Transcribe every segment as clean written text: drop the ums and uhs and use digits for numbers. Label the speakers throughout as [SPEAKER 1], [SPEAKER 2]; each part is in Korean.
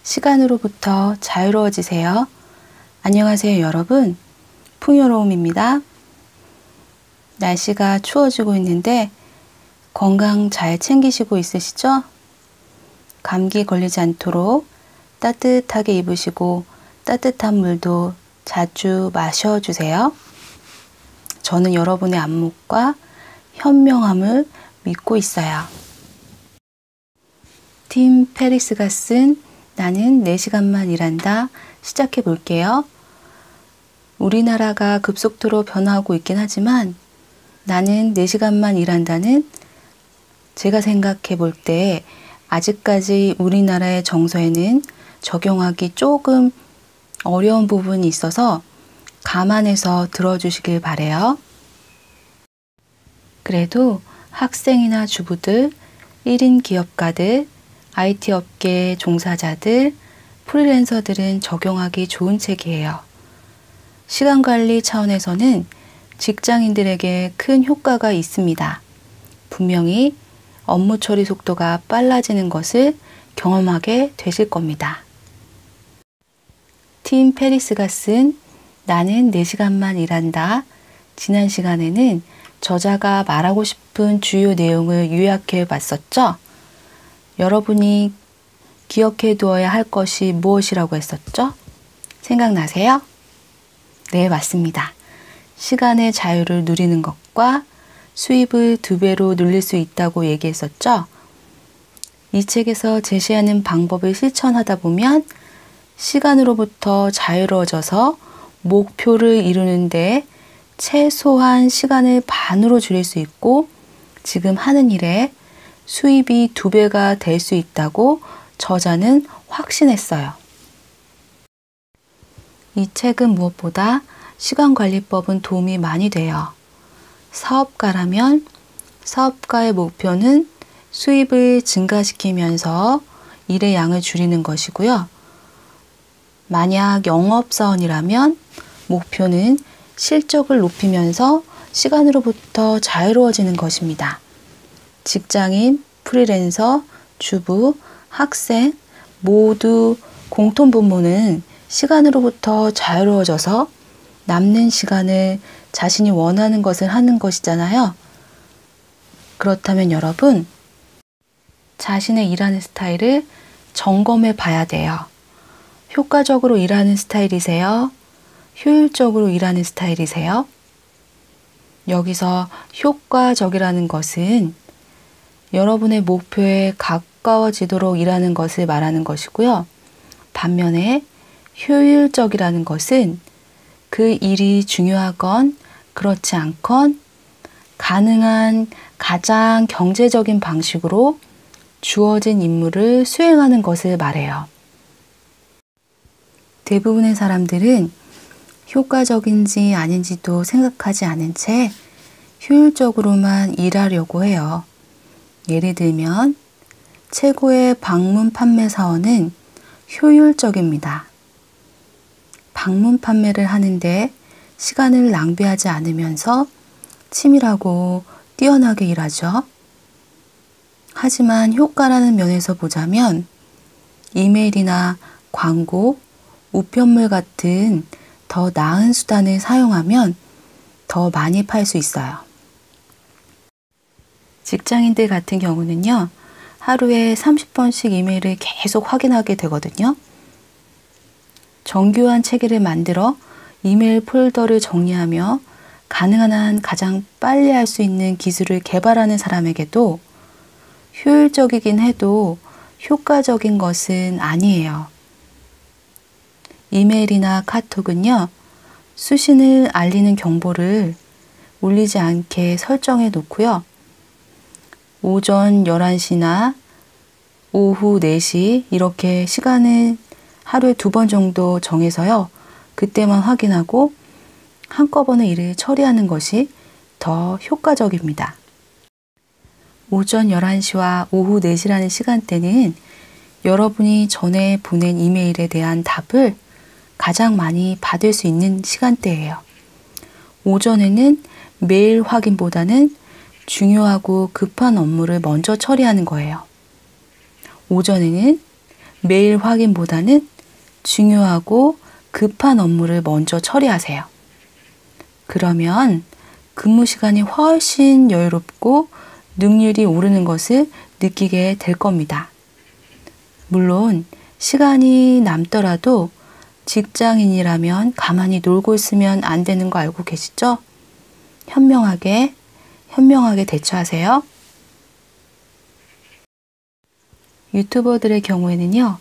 [SPEAKER 1] 시간으로부터 자유로워지세요. 안녕하세요, 여러분. 풍요로움입니다. 날씨가 추워지고 있는데 건강 잘 챙기시고 있으시죠? 감기 걸리지 않도록 따뜻하게 입으시고 따뜻한 물도 자주 마셔주세요. 저는 여러분의 안목과 현명함을 믿고 있어요. 팀 페리스가 쓴 나는 4시간만 일한다 시작해 볼게요. 우리나라가 급속도로 변화하고 있긴 하지만 나는 4시간만 일한다는 제가 생각해 볼 때 아직까지 우리나라의 정서에는 적용하기 조금 어려운 부분이 있어서 감안해서 들어주시길 바래요. 그래도 학생이나 주부들, 1인 기업가들, IT 업계 종사자들, 프리랜서들은 적용하기 좋은 책이에요. 시간 관리 차원에서는 직장인들에게 큰 효과가 있습니다. 분명히 업무 처리 속도가 빨라지는 것을 경험하게 되실 겁니다. 팀 페리스가 쓴 나는 4시간만 일한다. 지난 시간에는 저자가 말하고 싶은 주요 내용을 요약해 봤었죠? 여러분이 기억해 두어야 할 것이 무엇이라고 했었죠? 생각나세요? 네, 맞습니다. 시간의 자유를 누리는 것과 수입을 2배로 늘릴 수 있다고 얘기했었죠? 이 책에서 제시하는 방법을 실천하다 보면 시간으로부터 자유로워져서 목표를 이루는데 최소한 시간을 반으로 줄일 수 있고 지금 하는 일에 수입이 2배가 될 수 있다고 저자는 확신했어요. 이 책은 무엇보다 시간관리법은 도움이 많이 돼요. 사업가라면 사업가의 목표는 수입을 증가시키면서 일의 양을 줄이는 것이고요. 만약 영업사원이라면 목표는 실적을 높이면서 시간으로부터 자유로워지는 것입니다. 직장인, 프리랜서, 주부, 학생 모두 공통분모는 시간으로부터 자유로워져서 남는 시간을 자신이 원하는 것을 하는 것이잖아요. 그렇다면 여러분, 자신의 일하는 스타일을 점검해 봐야 돼요. 효과적으로 일하는 스타일이세요? 효율적으로 일하는 스타일이세요? 여기서 효과적이라는 것은 여러분의 목표에 가까워지도록 일하는 것을 말하는 것이고요. 반면에 효율적이라는 것은 그 일이 중요하건 그렇지 않건 가능한 가장 경제적인 방식으로 주어진 임무를 수행하는 것을 말해요. 대부분의 사람들은 효과적인지 아닌지도 생각하지 않은 채 효율적으로만 일하려고 해요. 예를 들면 최고의 방문 판매 사원은 효율적입니다. 방문 판매를 하는데 시간을 낭비하지 않으면서 치밀하고 뛰어나게 일하죠. 하지만 효과라는 면에서 보자면 이메일이나 광고, 우편물 같은 더 나은 수단을 사용하면 더 많이 팔 수 있어요. 직장인들 같은 경우는요, 하루에 30번씩 이메일을 계속 확인하게 되거든요. 정교한 체계를 만들어 이메일 폴더를 정리하며 가능한 한 가장 빨리 할 수 있는 기술을 개발하는 사람에게도 효율적이긴 해도 효과적인 것은 아니에요. 이메일이나 카톡은요, 수신을 알리는 경보를 울리지 않게 설정해 놓고요. 오전 11시나 오후 4시 이렇게 시간을 하루에 2번 정도 정해서요. 그때만 확인하고 한꺼번에 일을 처리하는 것이 더 효과적입니다. 오전 11시와 오후 4시라는 시간대는 여러분이 전에 보낸 이메일에 대한 답을 가장 많이 받을 수 있는 시간대예요. 오전에는 메일 확인보다는 중요하고 급한 업무를 먼저 처리하는 거예요. 오전에는 매일 확인보다는 중요하고 급한 업무를 먼저 처리하세요. 그러면 근무 시간이 훨씬 여유롭고 능률이 오르는 것을 느끼게 될 겁니다. 물론 시간이 남더라도 직장인이라면 가만히 놀고 있으면 안 되는 거 알고 계시죠? 현명하게 대처하세요. 유튜버들의 경우에는요,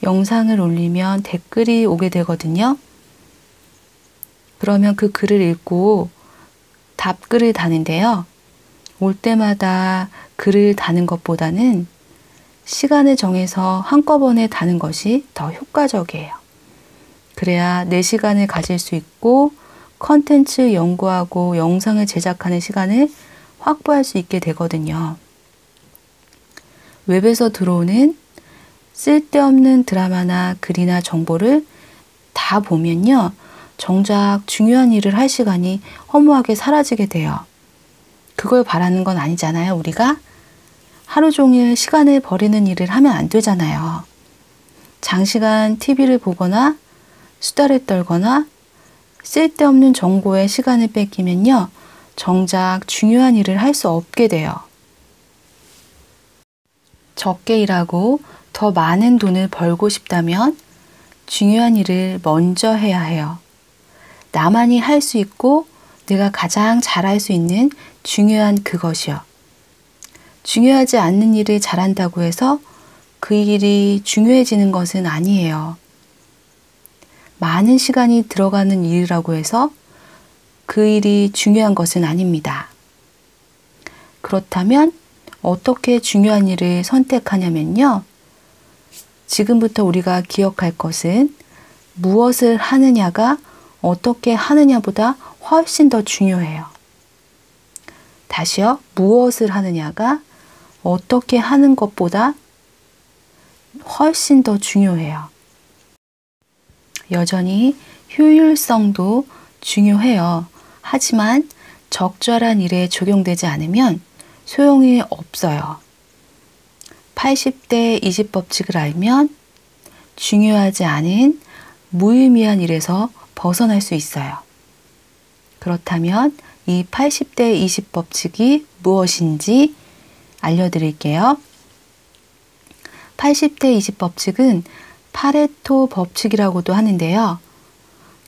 [SPEAKER 1] 영상을 올리면 댓글이 오게 되거든요. 그러면 그 글을 읽고 답글을 다는데요. 올 때마다 글을 다는 것보다는 시간을 정해서 한꺼번에 다는 것이 더 효과적이에요. 그래야 내 시간을 가질 수 있고 컨텐츠 연구하고 영상을 제작하는 시간을 확보할 수 있게 되거든요. 웹에서 들어오는 쓸데없는 드라마나 글이나 정보를 다 보면요, 정작 중요한 일을 할 시간이 허무하게 사라지게 돼요. 그걸 바라는 건 아니잖아요, 우리가. 하루 종일 시간을 버리는 일을 하면 안 되잖아요. 장시간 TV를 보거나 수다를 떨거나 쓸데없는 정보에 시간을 뺏기면요, 정작 중요한 일을 할 수 없게 돼요. 적게 일하고 더 많은 돈을 벌고 싶다면 중요한 일을 먼저 해야 해요. 나만이 할 수 있고 내가 가장 잘할 수 있는 중요한 그것이요. 중요하지 않는 일을 잘한다고 해서 그 일이 중요해지는 것은 아니에요. 많은 시간이 들어가는 일이라고 해서 그 일이 중요한 것은 아닙니다. 그렇다면 어떻게 중요한 일을 선택하냐면요. 지금부터 우리가 기억할 것은 무엇을 하느냐가 어떻게 하느냐보다 훨씬 더 중요해요. 다시요. 무엇을 하느냐가 어떻게 하는 것보다 훨씬 더 중요해요. 여전히 효율성도 중요해요. 하지만 적절한 일에 적용되지 않으면 소용이 없어요. 80대 20 법칙을 알면 중요하지 않은 무의미한 일에서 벗어날 수 있어요. 그렇다면 이 80대 20 법칙이 무엇인지 알려드릴게요. 80대 20 법칙은 파레토 법칙이라고도 하는데요.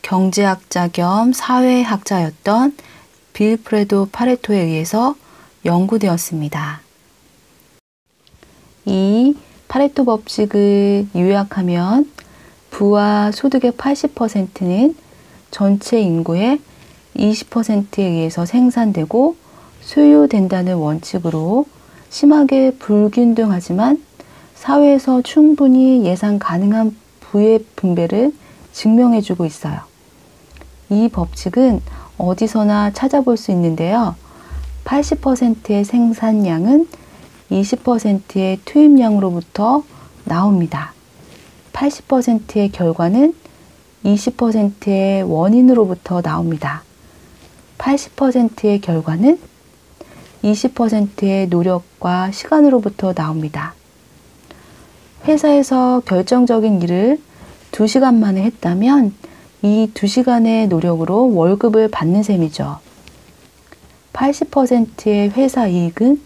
[SPEAKER 1] 경제학자 겸 사회학자였던 빌프레도 파레토에 의해서 연구되었습니다. 이 파레토 법칙을 요약하면 부와 소득의 80%는 전체 인구의 20%에 의해서 생산되고 소유된다는 원칙으로 심하게 불균등하지만 사회에서 충분히 예상 가능한 부의 분배를 증명해주고 있어요. 이 법칙은 어디서나 찾아볼 수 있는데요. 80%의 생산량은 20%의 투입량으로부터 나옵니다. 80%의 결과는 20%의 원인으로부터 나옵니다. 80%의 결과는 20%의 노력과 시간으로부터 나옵니다. 회사에서 결정적인 일을 2시간 만에 했다면 이 2시간의 노력으로 월급을 받는 셈이죠. 80%의 회사 이익은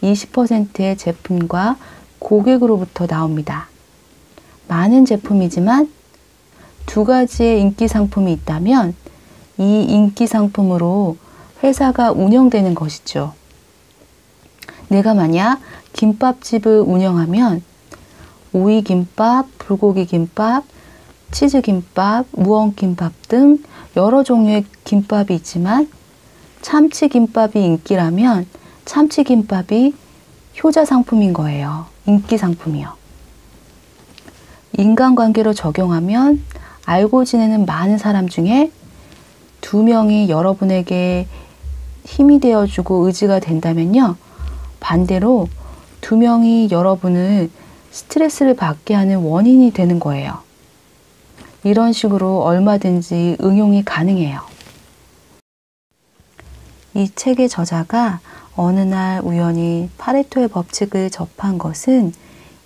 [SPEAKER 1] 20%의 제품과 고객으로부터 나옵니다. 많은 제품이지만 2가지의 인기 상품이 있다면 이 인기 상품으로 회사가 운영되는 것이죠. 내가 만약 김밥집을 운영하면 오이김밥, 불고기김밥, 치즈김밥, 무언김밥 등 여러 종류의 김밥이 있지만 참치김밥이 인기라면 참치김밥이 효자 상품인 거예요. 인기 상품이요. 인간관계로 적용하면 알고 지내는 많은 사람 중에 2명이 여러분에게 힘이 되어주고 의지가 된다면요. 반대로 2명이 여러분을 스트레스를 받게 하는 원인이 되는 거예요. 이런 식으로 얼마든지 응용이 가능해요. 이 책의 저자가 어느 날 우연히 파레토의 법칙을 접한 것은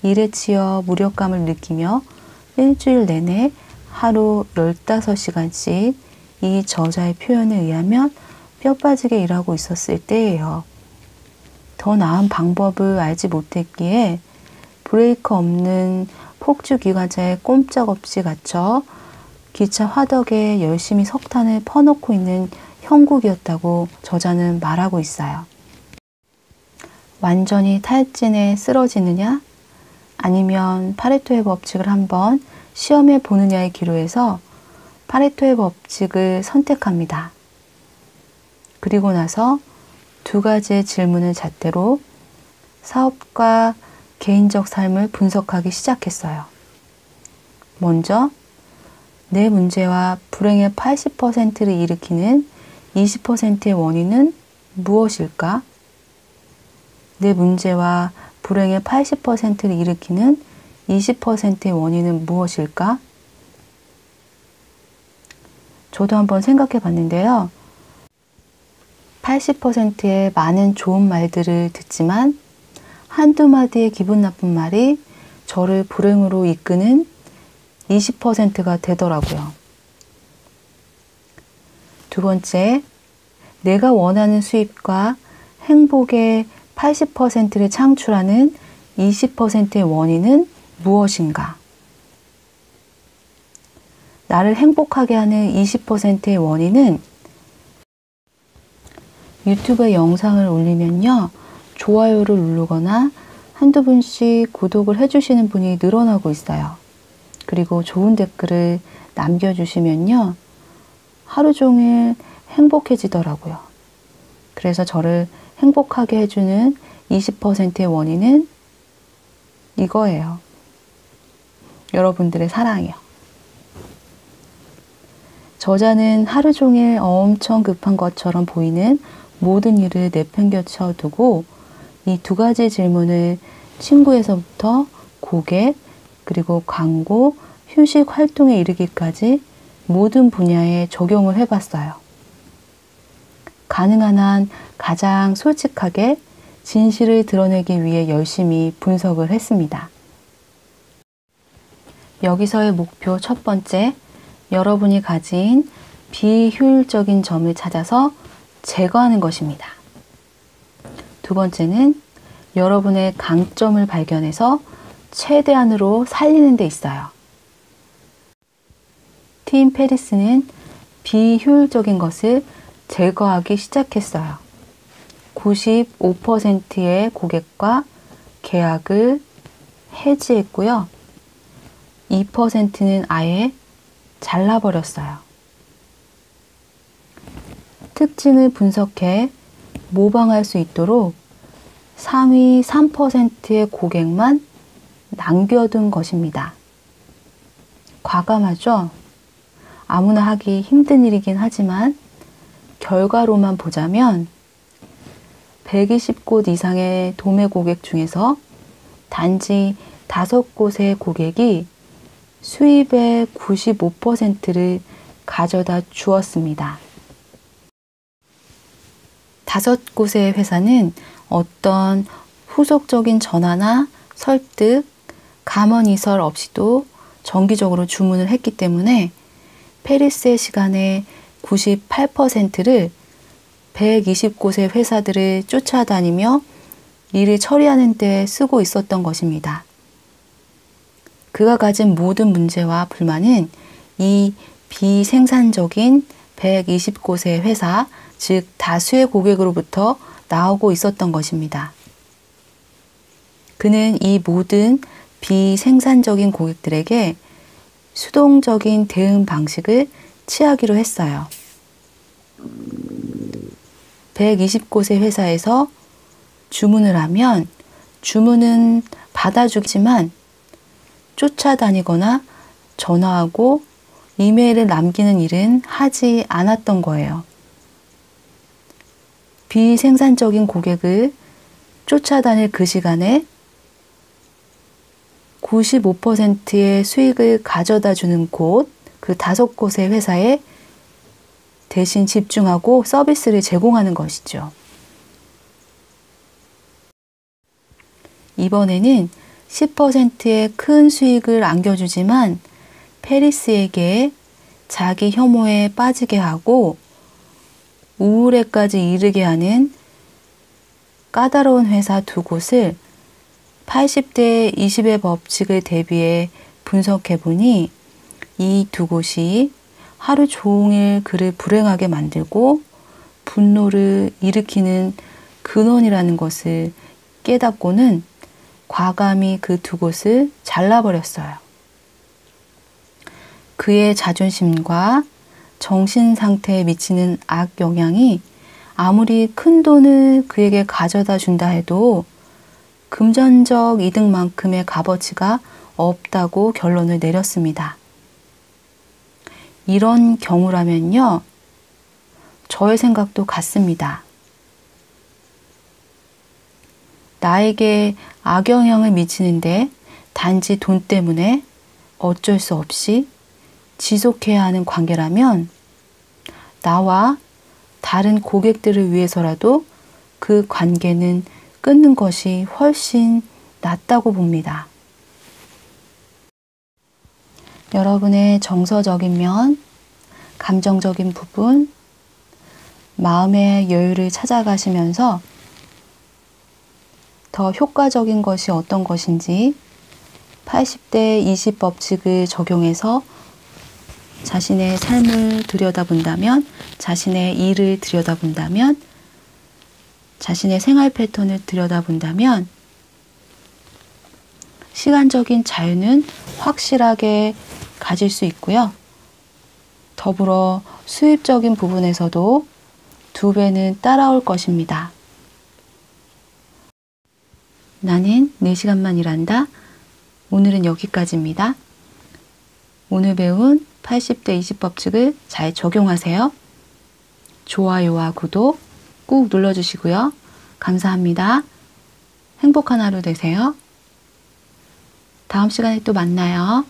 [SPEAKER 1] 일에 치여 무력감을 느끼며 일주일 내내 하루 15시간씩 이 저자의 표현에 의하면 뼈 빠지게 일하고 있었을 때예요. 더 나은 방법을 알지 못했기에 브레이크 없는 폭주기관차에 꼼짝없이 갇혀 기차 화덕에 열심히 석탄을 퍼놓고 있는 형국이었다고 저자는 말하고 있어요. 완전히 탈진에 쓰러지느냐 아니면 파레토의 법칙을 한번 시험해 보느냐에 기로해서 파레토의 법칙을 선택합니다. 그리고 나서 두 가지의 질문을 잣대로 사업과 개인적 삶을 분석하기 시작했어요. 먼저 내 문제와 불행의 80%를 일으키는 20%의 원인은 무엇일까? 내 문제와 불행의 80%를 일으키는 20%의 원인은 무엇일까? 저도 한번 생각해 봤는데요. 80%의 많은 좋은 말들을 듣지만 한두 마디의 기분 나쁜 말이 저를 불행으로 이끄는 20%가 되더라고요. 두 번째, 내가 원하는 수입과 행복의 80%를 창출하는 20%의 원인은 무엇인가? 나를 행복하게 하는 20%의 원인은 유튜브에 영상을 올리면요. 좋아요를 누르거나 한두 분씩 구독을 해주시는 분이 늘어나고 있어요. 그리고 좋은 댓글을 남겨주시면요. 하루 종일 행복해지더라고요. 그래서 저를 행복하게 해주는 20%의 원인은 이거예요. 여러분들의 사랑이요. 저자는 하루 종일 엄청 급한 것처럼 보이는 모든 일을 내팽겨쳐 두고 이 두 가지 질문을 친구에서부터 고객, 그리고 광고, 휴식 활동에 이르기까지 모든 분야에 적용을 해봤어요. 가능한 한 가장 솔직하게 진실을 드러내기 위해 열심히 분석을 했습니다. 여기서의 목표 첫 번째, 여러분이 가진 비효율적인 점을 찾아서 제거하는 것입니다. 두 번째는 여러분의 강점을 발견해서 최대한으로 살리는 데 있어요. 팀 페리스는 비효율적인 것을 제거하기 시작했어요. 95%의 고객과 계약을 해지했고요. 2%는 아예 잘라버렸어요. 특징을 분석해 모방할 수 있도록 상위 3%의 고객만 남겨둔 것입니다. 과감하죠? 아무나 하기 힘든 일이긴 하지만 결과로만 보자면 120곳 이상의 도매 고객 중에서 단지 5곳의 고객이 수입의 95%를 가져다 주었습니다. 5곳의 회사는 어떤 후속적인 전화나 설득, 감언이설 없이도 정기적으로 주문을 했기 때문에 페리스의 시간의 98%를 120곳의 회사들을 쫓아다니며 일을 처리하는 데 쓰고 있었던 것입니다. 그가 가진 모든 문제와 불만은 이 비생산적인 120곳의 회사, 즉 다수의 고객으로부터 나오고 있었던 것입니다. 그는 이 모든 비생산적인 고객들에게 수동적인 대응 방식을 취하기로 했어요. 120곳의 회사에서 주문을 하면 주문은 받아주지만 쫓아다니거나 전화하고 이메일을 남기는 일은 하지 않았던 거예요. 비생산적인 고객을 쫓아다닐 그 시간에 95%의 수익을 가져다 주는 곳, 그 5곳의 회사에 대신 집중하고 서비스를 제공하는 것이죠. 이번에는 10%의 큰 수익을 안겨주지만 페리스에게 자기 혐오에 빠지게 하고 우울에까지 이르게 하는 까다로운 회사 두 곳을 80대 20의 법칙을 대비해 분석해 보니 이 두 곳이 하루 종일 그를 불행하게 만들고 분노를 일으키는 근원이라는 것을 깨닫고는 과감히 그 두 곳을 잘라버렸어요. 그의 자존심과 정신 상태에 미치는 악영향이 아무리 큰 돈을 그에게 가져다 준다 해도 금전적 이득만큼의 값어치가 없다고 결론을 내렸습니다. 이런 경우라면요, 저의 생각도 같습니다. 나에게 악영향을 미치는데 단지 돈 때문에 어쩔 수 없이 지속해야 하는 관계라면 나와 다른 고객들을 위해서라도 그 관계는 끊는 것이 훨씬 낫다고 봅니다. 여러분의 정서적인 면, 감정적인 부분, 마음의 여유를 찾아가시면서 더 효과적인 것이 어떤 것인지 80대 20 법칙을 적용해서 자신의 삶을 들여다본다면, 자신의 일을 들여다본다면, 자신의 생활 패턴을 들여다본다면 시간적인 자유는 확실하게 가질 수 있고요. 더불어 수입적인 부분에서도 2배는 따라올 것입니다. 나는 4시간만 일한다. 오늘은 여기까지입니다. 오늘 배운 80대 20 법칙을 잘 적용하세요. 좋아요와 구독 꾹 눌러주시고요. 감사합니다. 행복한 하루 되세요. 다음 시간에 또 만나요.